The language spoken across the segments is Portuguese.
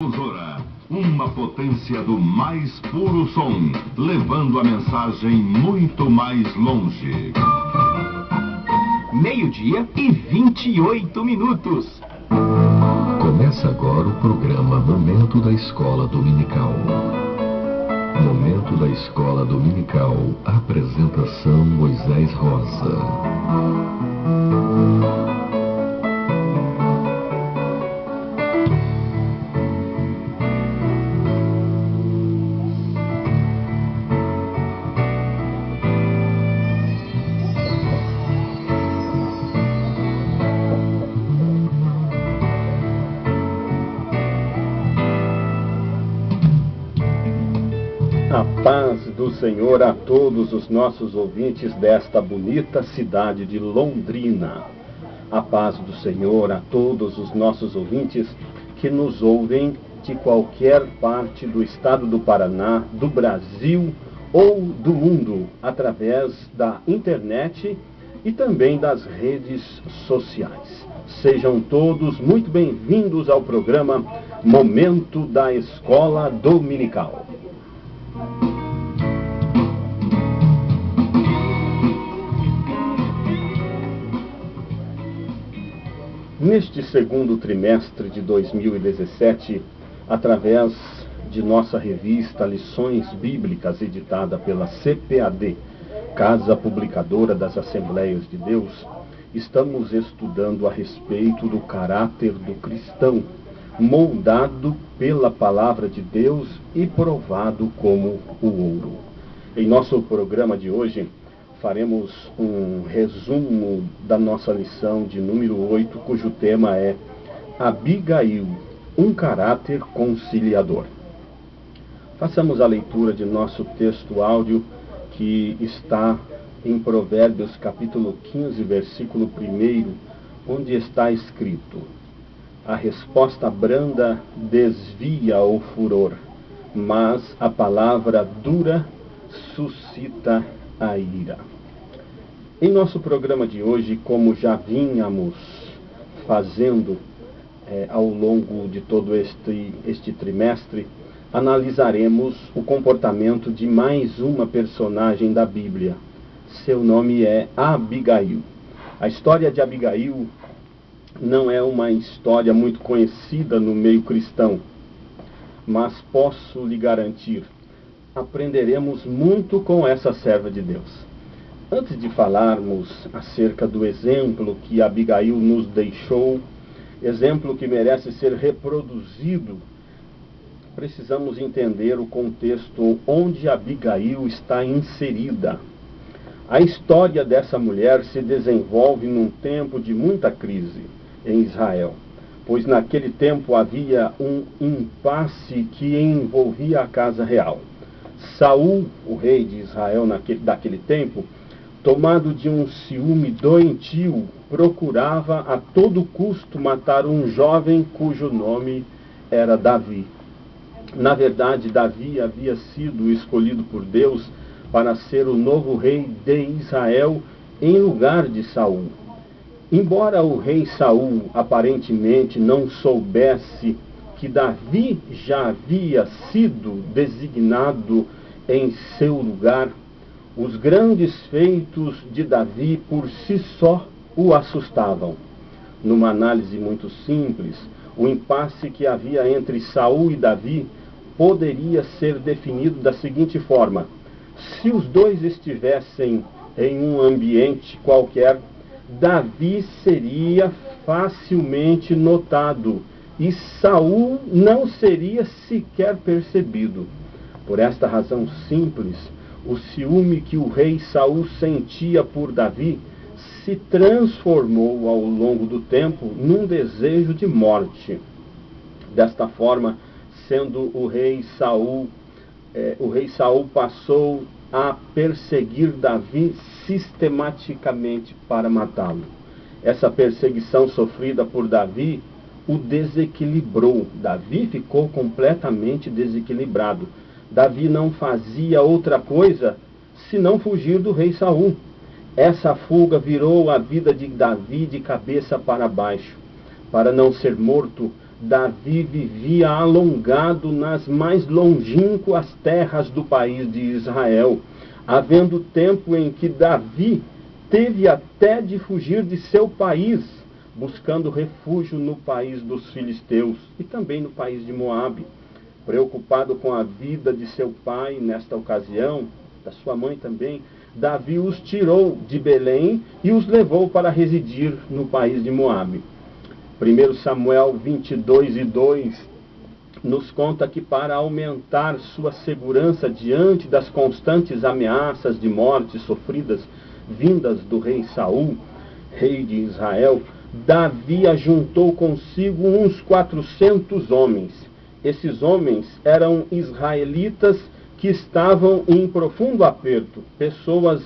Difusora, uma potência do mais puro som, levando a mensagem muito mais longe. 12h28. Começa agora o programa Momento da Escola Dominical. Momento da Escola Dominical. Apresentação Moisés Rosa. A paz do Senhor a todos os nossos ouvintes desta bonita cidade de Londrina. A paz do Senhor a todos os nossos ouvintes que nos ouvem de qualquer parte do estado do Paraná, do Brasil ou do mundo, através da internet e também das redes sociais. Sejam todos muito bem-vindos ao programa Momento da Escola Dominical. Neste segundo trimestre de 2017, através de nossa revista Lições Bíblicas, editada pela CPAD, Casa Publicadora das Assembleias de Deus, estamos estudando a respeito do caráter do cristão, moldado pela Palavra de Deus e provado como o ouro. Em nosso programa de hoje, faremos um resumo da nossa lição de número 8, cujo tema é Abigail, um caráter conciliador. Façamos a leitura de nosso texto áudio, que está em Provérbios capítulo 15, versículo 1, onde está escrito: a resposta branda desvia o furor, mas a palavra dura suscita a ira. Em nosso programa de hoje, como já vínhamos fazendo ao longo de todo este trimestre, analisaremos o comportamento de mais uma personagem da Bíblia. Seu nome é Abigail. A história de Abigail não é uma história muito conhecida no meio cristão, mas posso lhe garantir, aprenderemos muito com essa serva de Deus. Antes de falarmos acerca do exemplo que Abigail nos deixou, exemplo que merece ser reproduzido, precisamos entender o contexto onde Abigail está inserida. A história dessa mulher se desenvolve num tempo de muita crise em Israel, pois naquele tempo havia um impasse que envolvia a casa real. Saul, o rei de Israel daquele tempo, tomado de um ciúme doentio, procurava a todo custo matar um jovem cujo nome era Davi. Na verdade, Davi havia sido escolhido por Deus para ser o novo rei de Israel em lugar de Saul. Embora o rei Saul aparentemente não soubesse que Davi já havia sido designado em seu lugar, os grandes feitos de Davi por si só o assustavam. Numa análise muito simples, o impasse que havia entre Saul e Davi poderia ser definido da seguinte forma: se os dois estivessem em um ambiente qualquer, Davi seria facilmente notado e Saul não seria sequer percebido. Por esta razão simples, o ciúme que o rei Saul sentia por Davi se transformou ao longo do tempo num desejo de morte. Desta forma, sendo o rei Saul passou a perseguir Davi sistematicamente para matá-lo. Essa perseguição sofrida por Davi o desequilibrou. Davi ficou completamente desequilibrado. Davi não fazia outra coisa senão fugir do rei Saul. Essa fuga virou a vida de Davi de cabeça para baixo. Para não ser morto, Davi vivia alongado nas mais longínquas terras do país de Israel, havendo tempo em que Davi teve até de fugir de seu país, buscando refúgio no país dos filisteus e também no país de Moabe. Preocupado com a vida de seu pai nesta ocasião, da sua mãe também, Davi os tirou de Belém e os levou para residir no país de Moabe. 1 Samuel 22:2 nos conta que para aumentar sua segurança diante das constantes ameaças de morte sofridas vindas do rei Saul, rei de Israel, Davi ajuntou consigo uns 400 homens. Esses homens eram israelitas que estavam em profundo aperto, pessoas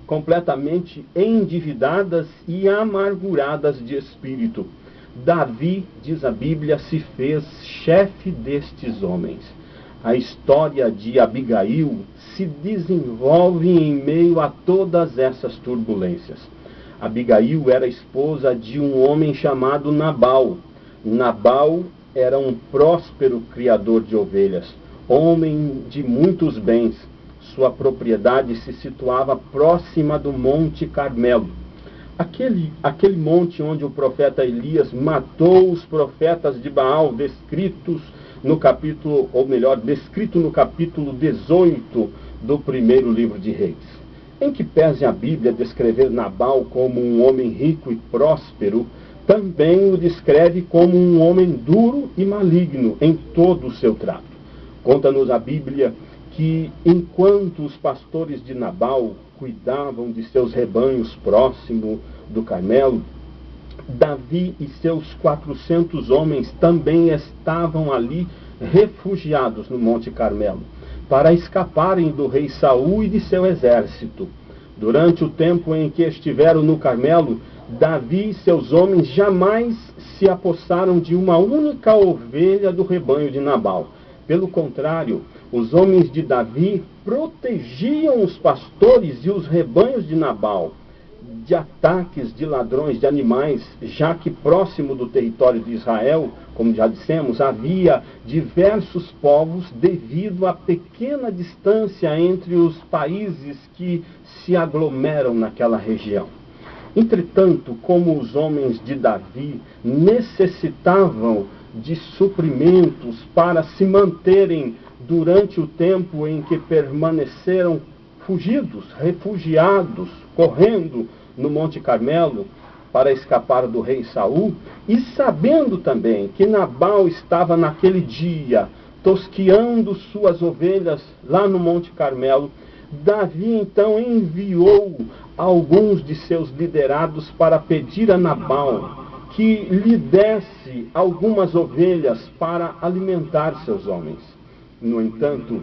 completamente endividadas e amarguradas de espírito. Davi, diz a Bíblia, se fez chefe destes homens. A história de Abigail se desenvolve em meio a todas essas turbulências. Abigail era esposa de um homem chamado Nabal. Nabal era um próspero criador de ovelhas, homem de muitos bens. Sua propriedade se situava próxima do Monte Carmelo. Aquele monte onde o profeta Elias matou os profetas de Baal, descrito no capítulo 18 do primeiro livro de Reis. Em que pese a Bíblia descrever Nabal como um homem rico e próspero, também o descreve como um homem duro e maligno em todo o seu trato. Conta-nos a Bíblia que, enquanto os pastores de Nabal cuidavam de seus rebanhos próximo do Carmelo, Davi e seus 400 homens também estavam ali refugiados no Monte Carmelo, para escaparem do rei Saul e de seu exército. Durante o tempo em que estiveram no Carmelo, Davi e seus homens jamais se apossaram de uma única ovelha do rebanho de Nabal. Pelo contrário, os homens de Davi protegiam os pastores e os rebanhos de Nabal de ataques de ladrões de animais, já que próximo do território de Israel, como já dissemos, havia diversos povos devido à pequena distância entre os países que se aglomeram naquela região. Entretanto, como os homens de Davi necessitavam de suprimentos para se manterem durante o tempo em que permaneceram fugidos, refugiados, correndo no Monte Carmelo para escapar do rei Saul, e sabendo também que Nabal estava naquele dia tosqueando suas ovelhas lá no Monte Carmelo, Davi então enviou alguns de seus liderados para pedir a Nabal que lhe desse algumas ovelhas para alimentar seus homens. No entanto,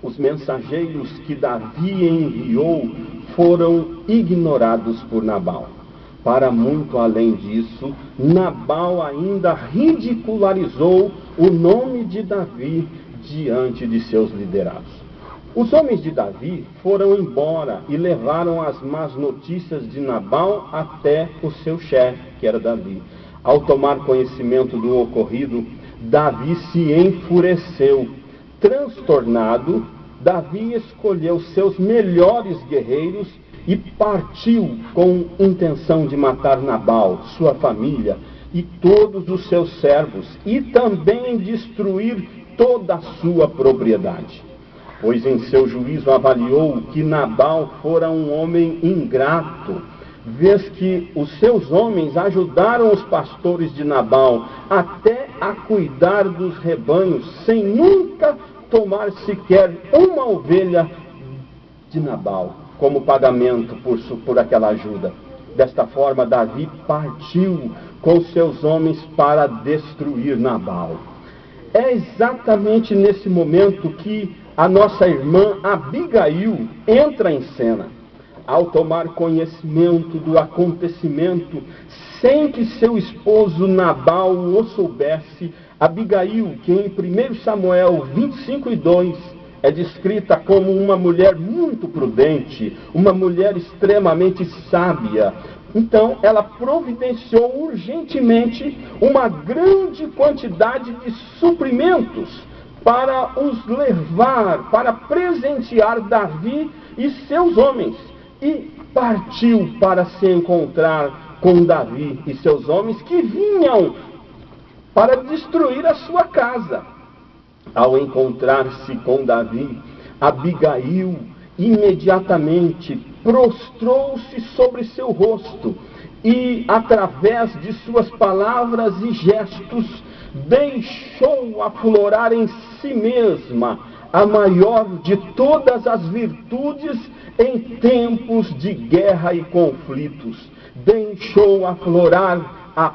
os mensageiros que Davi enviou foram ignorados por Nabal. Para muito além disso, Nabal ainda ridicularizou o nome de Davi diante de seus liderados. Os homens de Davi foram embora e levaram as más notícias de Nabal até o seu chefe, que era Davi. Ao tomar conhecimento do ocorrido, Davi se enfureceu. Transtornado, Davi escolheu seus melhores guerreiros e partiu com intenção de matar Nabal, sua família e todos os seus servos, e também destruir toda a sua propriedade. Pois em seu juízo avaliou que Nabal fora um homem ingrato, vez que os seus homens ajudaram os pastores de Nabal até a cuidar dos rebanhos, sem nunca tomar sequer uma ovelha de Nabal como pagamento por aquela ajuda. Desta forma, Davi partiu com seus homens para destruir Nabal. É exatamente nesse momento que a nossa irmã Abigail entra em cena. Ao tomar conhecimento do acontecimento, sem que seu esposo Nabal o soubesse, Abigail, que em 1 Samuel 25:2 é descrita como uma mulher muito prudente, uma mulher extremamente sábia. Então, ela providenciou urgentemente uma grande quantidade de suprimentos para os levar, para presentear Davi e seus homens. E partiu para se encontrar com Davi e seus homens, que vinham para destruir a sua casa. Ao encontrar-se com Davi, Abigail imediatamente prostrou-se sobre seu rosto e, através de suas palavras e gestos, deixou aflorar em si mesma a maior de todas as virtudes em tempos de guerra e conflitos. Deixou aflorar a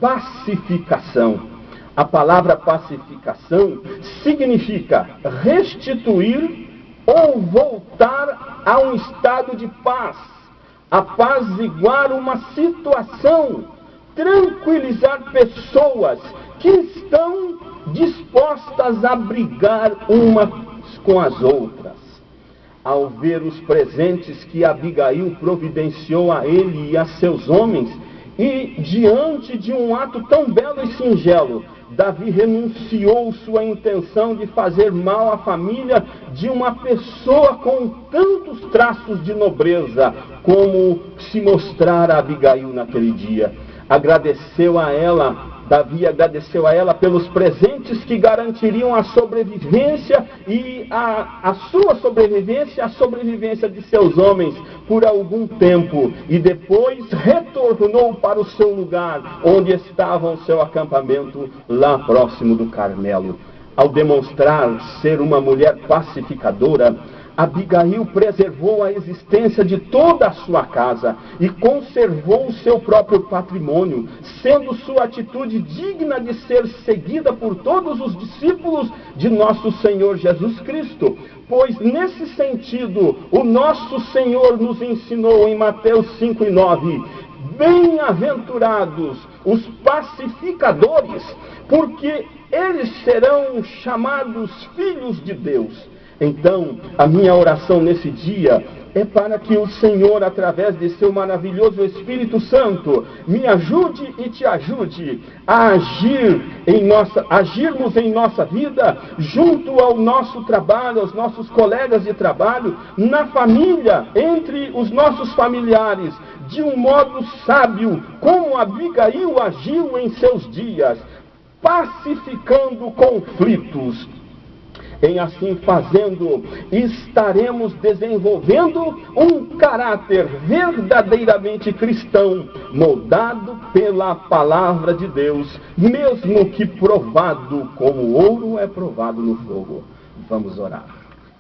pacificação. A palavra pacificação significa restituir ou voltar a um estado de paz, apaziguar uma situação, tranquilizar pessoas que estão dispostas a brigar umas com as outras. Ao ver os presentes que Abigail providenciou a ele e a seus homens, e diante de um ato tão belo e singelo, Davi renunciou sua intenção de fazer mal à família de uma pessoa com tantos traços de nobreza como se mostrara Abigail naquele dia. Davi agradeceu a ela pelos presentes que garantiriam a sobrevivência e a sua sobrevivência, a sobrevivência de seus homens por algum tempo, e depois retornou para o seu lugar, onde estava o seu acampamento, lá próximo do Carmelo. Ao demonstrar ser uma mulher pacificadora, Abigail preservou a existência de toda a sua casa e conservou o seu próprio patrimônio, sendo sua atitude digna de ser seguida por todos os discípulos de nosso Senhor Jesus Cristo. Pois, nesse sentido, o nosso Senhor nos ensinou em Mateus 5:9, bem-aventurados os pacificadores, porque eles serão chamados filhos de Deus. Então, a minha oração nesse dia é para que o Senhor, através de seu maravilhoso Espírito Santo, me ajude e te ajude a agirmos em nossa vida, junto ao nosso trabalho, aos nossos colegas de trabalho, na família, entre os nossos familiares, de um modo sábio, como Abigail agiu em seus dias, pacificando conflitos. Em assim fazendo, estaremos desenvolvendo um caráter verdadeiramente cristão, moldado pela palavra de Deus, mesmo que provado como ouro é provado no fogo. Vamos orar.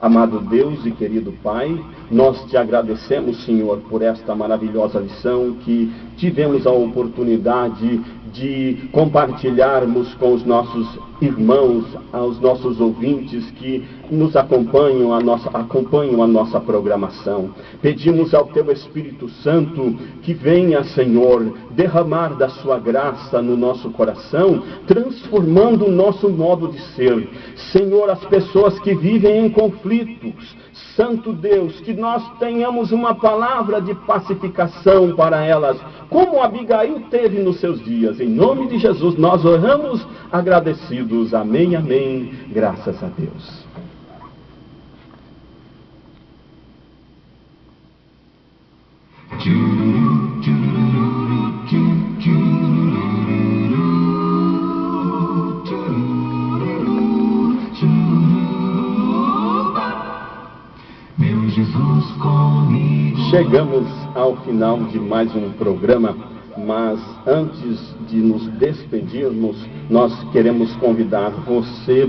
Amado Deus e querido Pai, nós te agradecemos, Senhor, por esta maravilhosa lição que tivemos a oportunidade de compartilharmos com os nossos irmãos, aos nossos ouvintes que nos acompanham a nossa programação. Pedimos ao Teu Espírito Santo que venha, Senhor, derramar da Sua graça no nosso coração, transformando o nosso modo de ser. Senhor, as pessoas que vivem em conflitos, Santo Deus, que nós tenhamos uma palavra de pacificação para elas, como Abigail teve nos seus dias. Em nome de Jesus nós oramos agradecidos. Amém, amém. Graças a Deus. Chegamos ao final de mais um programa, mas antes de nos despedirmos, nós queremos convidar você,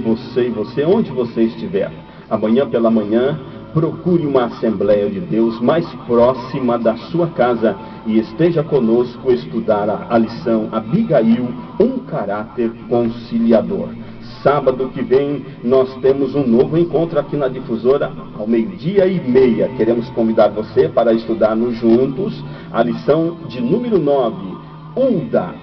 onde você estiver. Amanhã pela manhã, procure uma Assembleia de Deus mais próxima da sua casa e esteja conosco estudar a lição Abigail, um caráter conciliador. Sábado que vem nós temos um novo encontro aqui na Difusora, ao 12:30. Queremos convidar você para estudarmos juntos a lição de número 9, Hulda,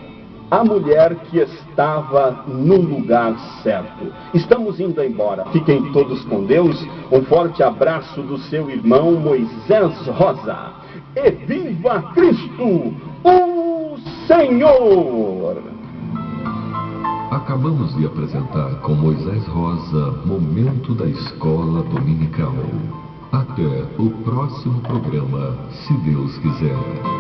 a mulher que estava no lugar certo. Estamos indo embora. Fiquem todos com Deus. Um forte abraço do seu irmão Moisés Rosa. E viva Cristo, o Senhor! Acabamos de apresentar com Moisés Rosa Momento da Escola Dominical. Até o próximo programa, se Deus quiser.